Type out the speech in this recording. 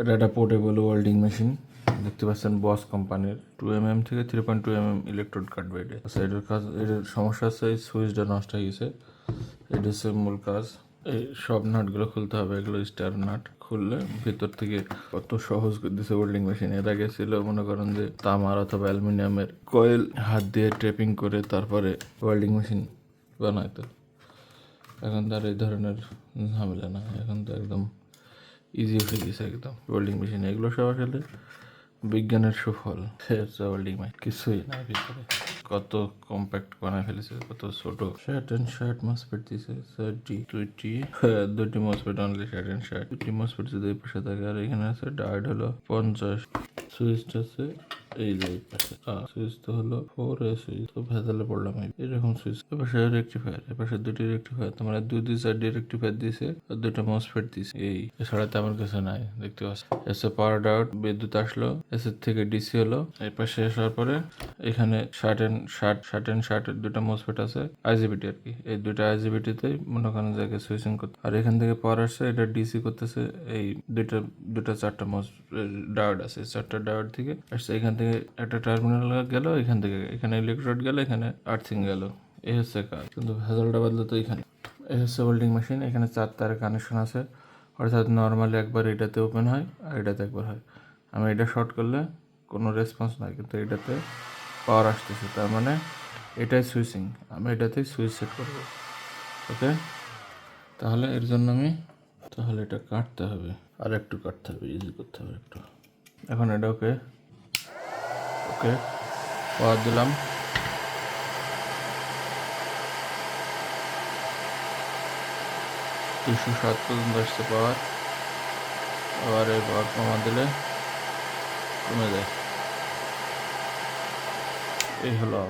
এটা একটা portable welding machine দেখতে পাচ্ছেন বস কোম্পানির 2mm থেকে 3.2mm ইলেকট্রোড কাটবে এটা। আচ্ছা, এটার কাজ, এটার সমস্যা আছে এই সুইচটা নষ্ট হয়ে গেছে। এটা হচ্ছে মূল কাজ। এই সব নাটগুলো খুলতে হবে, এগুলো স্টার নাট। খুললে ভিতর থেকে কত সহজ করে দিছে ওয়েল্ডিং মেশিন। এর আগে ছিল মনে করেন যে তামার অথবা অ্যালুমিনিয়ামের কয়েল হাত দিয়ে টেপিং করে তারপরে ওয়েল্ডিং মেশিন বানাইতো। এখন তো আর এই ধরনের ঝামেলা না, এখন তো একদম ইজি হয়ে গেছে একদম ওয়েল্ডিং মেশিন। এগুলো সব আসলে বিজ্ঞানের সুফল। ওয়েল্ডিং মেশিন কিছুই না ভিতরে, কত কম্প্যাক্ট বানায় ফেলেছে, কত ছোট। শার্ট অ্যান্ড শার্ট মসফেট দিছে 2টি MOSFET only. Shirt and shirt 2টি মসফেট যদি এই পাশে থাকে, আর এখানে আছে ডায়োড হলো 50। সুইচটা আছে এই যে এই পাশে। সুইচ তো হলো 4A সুইচ, তো ভেজালে পড়লাম। এরকম সুইচ এপাশে রেক্টিফায়ার, এপাশে 2টি রেক্টিফায়ার, তোমার দুই সাইডে রেক্টিফায়ার দিছে আর 2টা মসফেট দিছে। এই এছাড়া তেমন কিছু নাই দেখতে পাচ্ছি। এসে পাওয়ার ডায়োড, বিদ্যুৎ আসলো, এসের থেকে ডিসি হলো। এই পাশে আসার পরে এখানে শার্ট অ্যান্ড শার্ট 2টা মসফেট আছে, আইজিবিটি আর কি। এই 2টা আইজিবিটিতেই মনে করেন জায়গায় সুইচিং করতে। আর এখান থেকে পাওয়ার আসছে, এটা ডিসি করতেছে। এই দুটা 4টা ডায়োড আছে, 4টা ডায়োড থেকে আসছে। এখান থেকে একটা টার্মিনাল গেল, এখান থেকে এখানে ইলেকট্রোড গেল, এখানে আর্থিং গেল। এই হচ্ছে কাজ, কিন্তু ভেজালটা বাদলে তো এখানে। এই হচ্ছে ওয়েল্ডিং মেশিন। এখানে 4 তারের কানেকশন আছে, অর্থাৎ নর্মালি একবার এটাতে ওপেন হয় আর এটাতে একবার হয়। আমি এটা শর্ট করলে কোনো রেসপন্স নাই, কিন্তু এটাতে পাওয়ার আসতেছে, তার মানে এটাই সুইচিং। আমি এটাতেই সুইচ সেট করব। ওকে, তাহলে এর জন্য তাহলে এটা কাটতে হবে, আর একটু কাটতে হবে, ইজি করতে হবে একটু। এখন এটা ওকে পাওয়ার দিলাম। দুশো 7 পর্যন্ত আসছে পাওয়ার। আবার এই পাওয়ার কমা দিলে কমে যায়। এই হলো